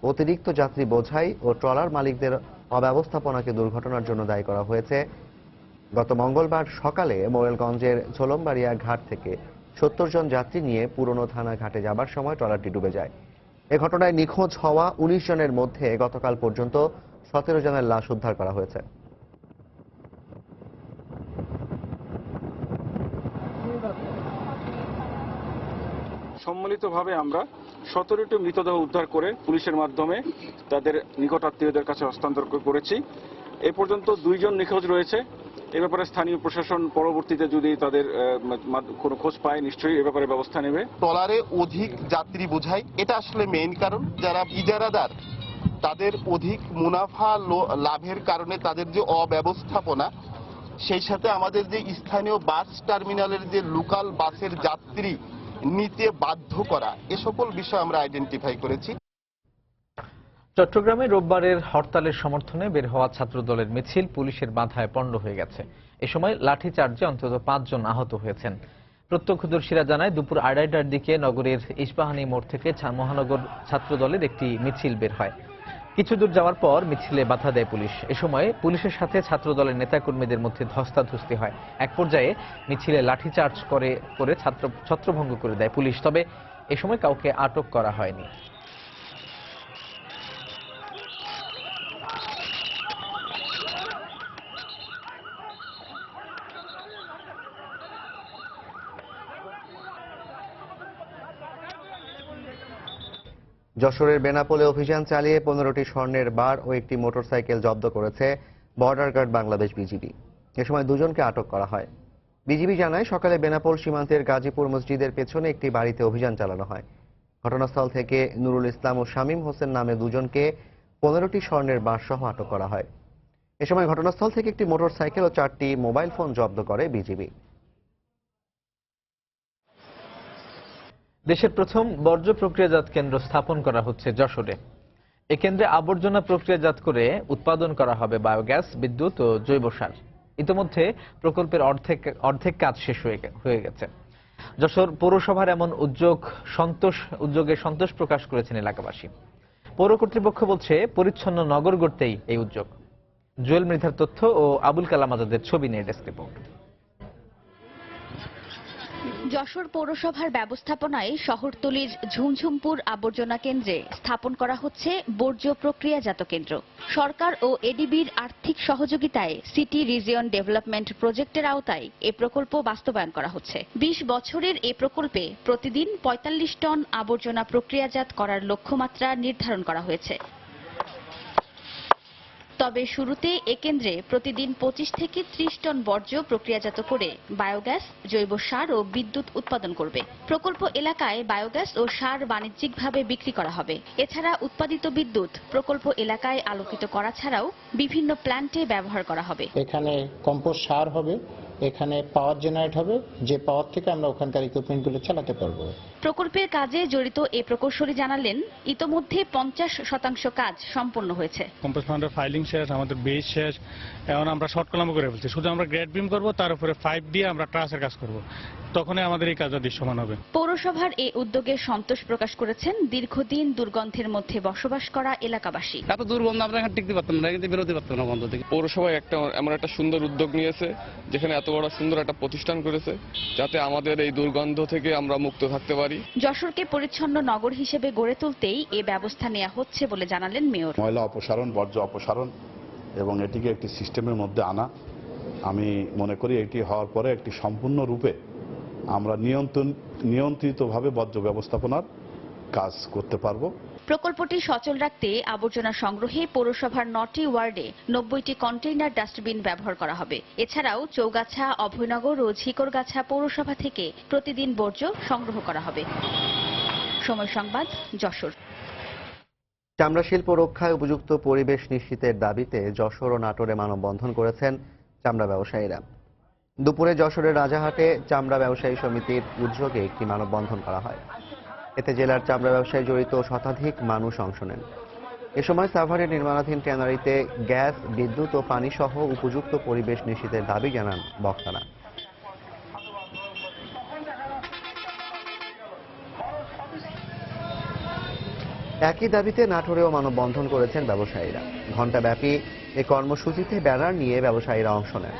অতিরিক্ত যাত্রী বোঝাই ও ট্রলার মালিকদের অব্যবস্থাপনাকে দুর্ঘটনার জন্য দায়ী করা হয়েছে। গত মঙ্গলবার সকালে মোরেলগঞ্জের ঝোলমবাড়িয়া ঘাট থেকে 70 জন যাত্রী নিয়ে পুরনো থানা ঘাটে যাবার সময় ট্রলারটি ডুবে যায়। এ ঘটনায় নিখোঁজ হওয়া 19 জনের মধ্যে গতকাল পর্যন্ত 17 জনের লাশ উদ্ধার করা হয়েছে। সম্মিলিতভাবে আমরা 17টি মৃতদেহ উদ্ধার করে পুলিশের মাধ্যমে তাদের নিকটাত্মীয়দের কাছে হস্তান্তর করেছি। এ পর্যন্ত 2 জন নিখোঁজ রয়েছে। এ ব্যাপারে স্থানীয় প্রশাসন পরবর্তীতে যদি তাদের কোনো খোঁজ পায় নিশ্চয়ই এ ব্যাপারে ব্যবস্থা নেবে। ট্রলারে অধিক যাত্রী বোঝাই, এটা আসলে মেইন কারণ। যারা ইজারাদার তাদের অধিক মুনাফা লাভের কারণে তাদের যে অব্যবস্থাপনা, সেই সাথে আমাদের যে স্থানীয় বাস টার্মিনালের যে লোকাল বাসের যাত্রী নিতে বাধ্য করা, এ সকল বিষয় আমরা আইডেন্টিফাই করেছি। চট্টগ্রামে রোববারের হরতালের সমর্থনে বের হওয়া ছাত্রদলের মিছিল পুলিশের বাধায় পণ্ড হয়ে গেছে। এ সময় লাঠিচার্জে অন্তত 5 জন আহত হয়েছেন। প্রত্যক্ষদর্শীরা জানায় দুপুর 2:30টার দিকে নগরের ইস্পাহানি মোড় থেকে মহানগর ছাত্রদলের একটি মিছিল বের হয়। কিছু দূর যাওয়ার পর মিছিলে বাধা দেয় পুলিশ। এ সময় পুলিশের সাথে ছাত্রদলের নেতাকর্মীদের মধ্যে ধস্তাধস্তি হয়। এক পর্যায়ে মিছিলে লাঠিচার্জ করে ছত্রভঙ্গ করে দেয় পুলিশ। তবে এ সময় কাউকে আটক করা হয়নি। যশোরের বেনাপোলে অভিযান চালিয়ে 15টি স্বর্ণের বার ও একটি মোটরসাইকেল জব্দ করেছে বর্ডার গার্ড বাংলাদেশ বিজিবি। এ সময় 2 জনকে আটক করা হয়। বিজিবি জানায় সকালে বেনাপোল সীমান্তের গাজীপুর মসজিদের পেছনে একটি বাড়িতে অভিযান চালানো হয়। ঘটনাস্থল থেকে নুরুল ইসলাম ও শামীম হোসেন নামে 2 জনকে 15টি স্বর্ণের বার সহ আটক করা হয়। এ সময় ঘটনাস্থল থেকে একটি মোটরসাইকেল ও 4টি মোবাইল ফোন জব্দ করে বিজিবি। দেশের প্রথম বর্জ্য প্রক্রিয়াজাত কেন্দ্র স্থাপন করা হচ্ছে যশোরে। এ কেন্দ্রে আবর্জনা প্রক্রিয়াজাত করে উৎপাদন করা হবে বায়োগ্যাস, বিদ্যুৎ ও জৈব সার। ইতিমধ্যে প্রকল্পের অর্ধেক কাজ শেষ হয়ে গেছে। যশোর পৌরসভার এমন উদ্যোগে সন্তোষ প্রকাশ করেছেন এলাকাবাসী। পৌর কর্তৃপক্ষ বলছে পরিচ্ছন্ন নগর গড়তেই এই উদ্যোগ। জুয়েল মৃধার তথ্য ও আবুল কালাম আজাদের ছবি নিয়ে ডেস্ক রিপোর্ট। যশোর পৌরসভার ব্যবস্থাপনায় শহরতলির ঝুমঝুমপুর আবর্জনা কেন্দ্রে স্থাপন করা হচ্ছে বর্জ্য প্রক্রিয়াজাত কেন্দ্র। সরকার ও এডিবির আর্থিক সহযোগিতায় সিটি রিজিয়ন ডেভেলপমেন্ট প্রজেক্টের আওতায় এ প্রকল্প বাস্তবায়ন করা হচ্ছে। 20 বছরের এ প্রকল্পে প্রতিদিন 45 টন আবর্জনা প্রক্রিয়াজাত করার লক্ষ্যমাত্রা নির্ধারণ করা হয়েছে। তবে শুরুতে এ কেন্দ্রে প্রতিদিন 25 থেকে 30 টন বর্জ্য প্রক্রিয়াজাত করে বায়োগ্যাস, জৈব সার ও বিদ্যুৎ উৎপাদন করবে। প্রকল্প এলাকায় বায়োগ্যাস ও সার বাণিজ্যিকভাবে বিক্রি করা হবে। এছাড়া উৎপাদিত বিদ্যুৎ প্রকল্প এলাকায় আলোকিত করা ছাড়াও বিভিন্ন প্ল্যান্টে ব্যবহার করা হবে। এখানে কম্পোস্ট সার হবে, এখানে পাওয়ার জেনারেট হবে, যে পাওয়ার থেকে আমরা ওখানকার ইকুইপমেন্টগুলো চালাতে পারবো। প্রকল্পের কাজে জড়িত এ প্রকৌশলী জানালেন ইতোমধ্যে 50% কাজ সম্পন্ন হয়েছে। কম্পোস্ট প্ল্যান্টের ফাইলিং শেষ, আমাদের বেস শেষ, এখন আমরা শর্ট কলাম করে ফেলছি। শুধু আমরা গ্রেড বিম করব, তার উপরে 5 দিয়ে আমরা ট্রাসের কাজ করব, তখনই আমাদের এই কাজটা দৃশ্যমান হবে। পৌরসভার এই উদ্যোগে সন্তোষ প্রকাশ করেছেন দীর্ঘদিন দুর্গন্ধের মধ্যে বসবাস করা এলাকাবাসী। এত দুর্গন্ধ আমরা এখানে টিকতে পারতাম না, কিন্তু বেরোতে পারতাম না গন্ধ থেকে। পৌরসভায় এমন একটা সুন্দর উদ্যোগ নিয়েছে, যেখানে এত বড় সুন্দর একটা প্রতিষ্ঠান করেছে, যাতে আমাদের এই দুর্গন্ধ থেকে আমরা মুক্ত থাকতে পারি। যশোরকে পরিচ্ছন্ন নগর হিসেবে গড়ে তুলতেই এ ব্যবস্থা নেওয়া হচ্ছে বলে জানালেন মেয়র। ময়লা অপসারণ, বর্জ্য অপসারণ এবং এটিকে একটি সিস্টেমের মধ্যে আনা, আমি মনে করি এটি হওয়ার পরে একটি সম্পূর্ণরূপে আমরা নিয়ন্ত্রিতভাবে বর্জ্য ব্যবস্থাপনার কাজ করতে পারবো। প্রকল্পটি সচল রাখতে আবর্জনা সংগ্রহে পৌরসভার 9টি ওয়ার্ডে 90টি কন্টেইনার ডাস্টবিন ব্যবহার করা হবে। এছাড়াও চৌগাছা, অভয়নগর ও ঝিকরগাছা পৌরসভা থেকে প্রতিদিন বর্জ্য সংগ্রহ করা হবে। সময় সংবাদ, যশোর। চামড়া শিল্প রক্ষায় উপযুক্ত পরিবেশ নিশ্চিতের দাবিতে যশোর ও নাটোরে মানববন্ধন করেছেন চামড়া ব্যবসায়ীরা। দুপুরে যশোরের রাজাহাটে চামড়া ব্যবসায়ী সমিতির উদ্যোগে একটি মানববন্ধন করা হয়। এতে জেলার চামড়া ব্যবসায় জড়িত শতাধিক মানুষ অংশ নেন। এ সময় সাভারের নির্মাণাধীন ট্যানারিতে গ্যাস, বিদ্যুৎ ও পানি সহ উপযুক্ত পরিবেশ নিশ্চিতের দাবি জানান বক্তারা। একই দাবিতে নাটোরেও মানববন্ধন করেছেন ব্যবসায়ীরা। ঘণ্টাব্যাপী এ কর্মসূচিতে ব্যানার নিয়ে ব্যবসায়ীরা অংশ নেন।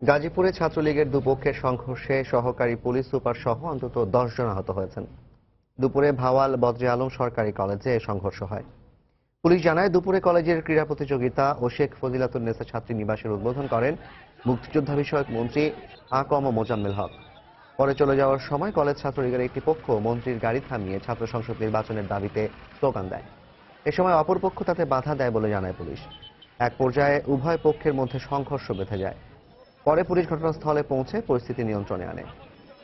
গাজীপুরে ছাত্রলীগের দুপক্ষের সংঘর্ষে সহকারী পুলিশ সুপার সহ অন্তত 10 জন আহত হয়েছেন। দুপুরে ভাওয়াল বদরে আলম সরকারি কলেজে এ সংঘর্ষ হয়। পুলিশ জানায়, দুপুরে কলেজের ক্রীড়া প্রতিযোগিতা ও শেখ ফজিলাতুন্নেসা ছাত্রী নিবাসের উদ্বোধন করেন মুক্তিযোদ্ধা বিষয়ক মন্ত্রী আ.ক.ম মোজাম্মেল হক। পরে চলে যাওয়ার সময় কলেজ ছাত্রলীগের একটি পক্ষ মন্ত্রীর গাড়ি থামিয়ে ছাত্র সংসদ নির্বাচনের দাবিতে স্লোগান দেয়। এ সময় অপরপক্ষ তাতে বাধা দেয় বলে জানায় পুলিশ। এক পর্যায়ে উভয় পক্ষের মধ্যে সংঘর্ষ বেঁধে যায়। পরে পুলিশ ঘটনাস্থলে পৌঁছে পরিস্থিতি নিয়ন্ত্রণে আনে।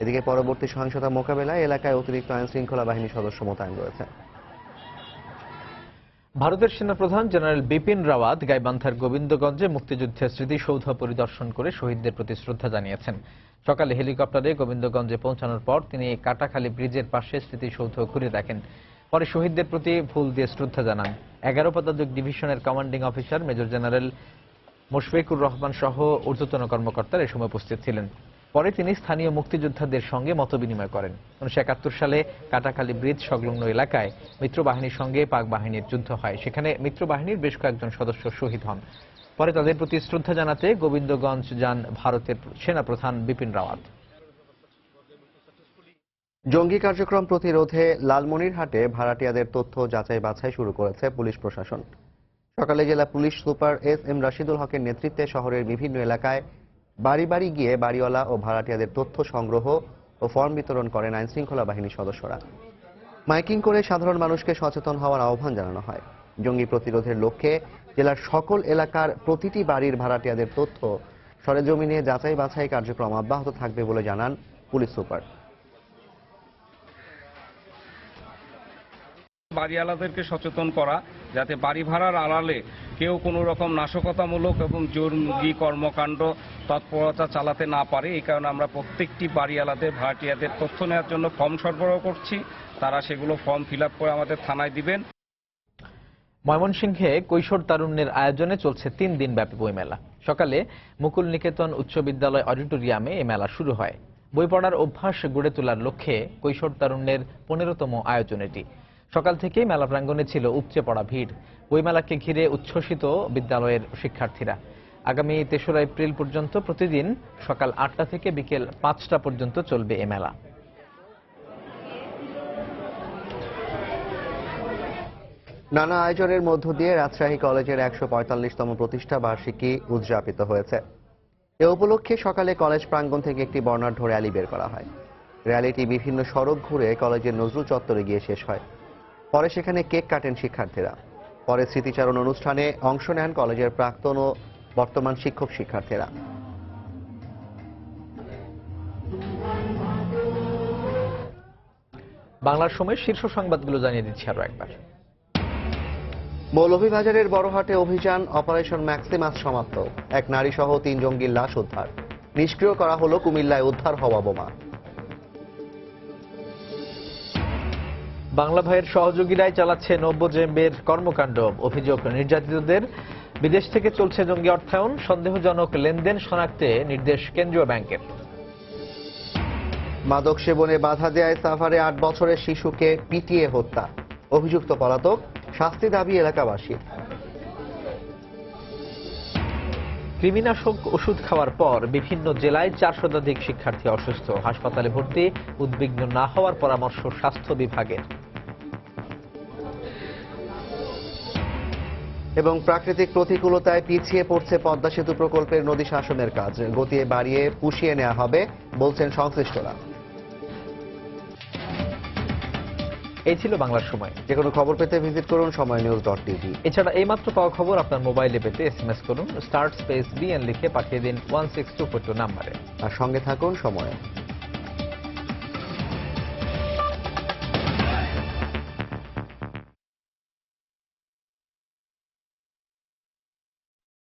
এদিকে পরবর্তী সহিংসতা মোকাবেলায় এলাকায় অতিরিক্ত আইন শৃঙ্খলা বাহিনীর সদস্য মোতায়েন রয়েছে। ভারতের সেনাপ্রধান জেনারেল বিপিন রাওয়াত গাইবান্ধার গোবিন্দগঞ্জে মুক্তিযুদ্ধের স্মৃতিসৌধ পরিদর্শন করে শহীদদের প্রতি শ্রদ্ধা জানিয়েছেন। সকালে হেলিকপ্টারে গোবিন্দগঞ্জে পৌঁছানোর পর তিনি কাটাখালী ব্রিজের পাশে স্মৃতিসৌধ ঘুরে দেখেন। পরে শহীদদের প্রতি ফুল দিয়ে শ্রদ্ধা জানান। 11 পদাতিক ডিভিশনের commanding officer major general Mushfiqur Rahman সহ ঊর্ধ্বতন কর্মকর্তারা এ সময় উপস্থিত ছিলেন। পরে তিনি স্থানীয় মুক্তিযোদ্ধাদের সঙ্গে মতবিনিময় করেন। 1971 সালে কাটাখালী ব্রিজ সংলগ্ন এলাকায় মিত্রবাহিনীর সঙ্গে পাক বাহিনীর যুদ্ধ হয়। সেখানে মিত্রবাহিনীর বেশ কয়েকজন সদস্য শহীদ হন। পরে তাদের প্রতি শ্রদ্ধা জানাতে গোবিন্দগঞ্জ যান ভারতের সেনাপ্রধান বিপিন রাওয়াত। জঙ্গি কার্যক্রম প্রতিরোধে লালমনিরহাটে ভাড়াটিয়াদের তথ্য যাচাই বাছাই শুরু করেছে পুলিশ প্রশাসন। সকালে জেলা পুলিশ সুপার এস.এম. রাশিদুল হকের নেতৃত্বে শহরের বিভিন্ন এলাকায় বাড়ি বাড়ি গিয়ে বাড়িওয়ালা ও ভাড়াটিয়াদের তথ্য সংগ্রহ ও ফর্ম বিতরণ করেন আইন শৃঙ্খলা বাহিনীর সদস্যরা। মাইকিং করে সাধারণ মানুষকে সচেতন হওয়ার আহ্বান জানানো হয়। জঙ্গি প্রতিরোধের লক্ষ্যে জেলার সকল এলাকার প্রতিটি বাড়ির ভাড়াটিয়াদের তথ্য সরেজমিনে যাচাই বাছাই কার্যক্রম অব্যাহত থাকবে বলে জানান পুলিশ সুপার। বাড়িওয়ালাদেরকে সচেতন করা, যাতে বাড়ি ভাড়ার আড়ালে কেউ কোনো রকম নাশকতামূলক এবং জঙ্গি কর্মকাণ্ড তৎপরতা চালাতে না পারে। এই কারণে আমরা প্রত্যেকটি বাড়িওয়ালাদের, ভাড়াটিয়াদের তথ্য নেওয়ার জন্য ফর্ম সরবরাহ করছি। তারা সেগুলো ফর্ম ফিল আপ করে আমাদের থানায় দিবেন। ময়মনসিংহে কৈশোর তারুণ্যের আয়োজনে চলছে 3 দিন ব্যাপী বইমেলা। সকালে মুকুল নিকেতন উচ্চ বিদ্যালয় অডিটোরিয়ামে এই মেলা শুরু হয়। বই পড়ার অভ্যাস গড়ে তোলার লক্ষ্যে কৈশোর তারুণ্যের 15তম আয়োজন এটি। সকাল থেকেই মেলা প্রাঙ্গণে ছিল উপচে পড়া ভিড়। বইমেলাকে ঘিরে উচ্ছ্বসিত বিদ্যালয়ের শিক্ষার্থীরা। আগামী 3রা এপ্রিল পর্যন্ত প্রতিদিন সকাল 8টা থেকে বিকেল 5টা পর্যন্ত চলবে এ মেলা। নানা আয়োজনের মধ্য দিয়ে রাজশাহী কলেজের 145তম প্রতিষ্ঠা বার্ষিকী উদযাপিত হয়েছে। এ উপলক্ষে সকালে কলেজ প্রাঙ্গণ থেকে একটি বর্ণাঢ্য র্যালি বের করা হয়। র্যালিটি বিভিন্ন সড়ক ঘুরে কলেজের নজরুল চত্বরে গিয়ে শেষ হয়। পরে সেখানে কেক কাটেন শিক্ষার্থীরা। পরে স্মৃতিচারণ অনুষ্ঠানে অংশ নেন কলেজের প্রাক্তন ও বর্তমান শিক্ষক শিক্ষার্থীরা। বাংলার সময় শীর্ষ সংবাদগুলো জানিয়ে দিচ্ছি আরো একবার। মৌলভীবাজারের বড়হাটে অভিযান অপারেশন ম্যাক্সিমাস সমাপ্ত। এক নারী সহ 3 জঙ্গির লাশ উদ্ধার। নিষ্ক্রিয় করা হলো কুমিল্লায় উদ্ধার হওয়া বোমা। বাংলা ভাইয়ের সহযোগীরাই চালাচ্ছে নব্যজেম্বের কর্মকাণ্ড। অভিযোগ, নির্যাতিতদের বিদেশ থেকে চলছে জঙ্গি অর্থায়ন। সন্দেহজনক লেনদেন শনাক্তে নির্দেশ কেন্দ্রীয় ব্যাংকের। মাদক সেবনে বাধা দেয় সাভারে 8 বছরের শিশুকে পিটিয়ে হত্যা। অভিযুক্ত পলাতক, শাস্তি দাবি এলাকাবাসীর। কৃমিনাশক ওষুধ খাওয়ার পর বিভিন্ন জেলায় 4 শতাধিক শিক্ষার্থী অসুস্থ। হাসপাতালে ভর্তি, উদ্বিগ্ন না হওয়ার পরামর্শ স্বাস্থ্য বিভাগের। এবং প্রাকৃতিক প্রতিকূলতায় পিছিয়ে পড়ছে পদ্মা সেতু প্রকল্পের নদী শাসনের কাজ, গতি বাড়িয়ে পুষিয়ে নেওয়া হবে বলছেন সংশ্লিষ্টরা। এই ছিল বাংলার সময়। যে কোনো খবর পেতে ভিজিট করুন সময়নিউজ.tv। এছাড়া এইমাত্র পাওয়া খবর আপনার মোবাইলে পেতে SMS করুন *BN লিখে পাঠিয়ে দিন 16242 নম্বরে। আর সঙ্গে থাকুন সময়।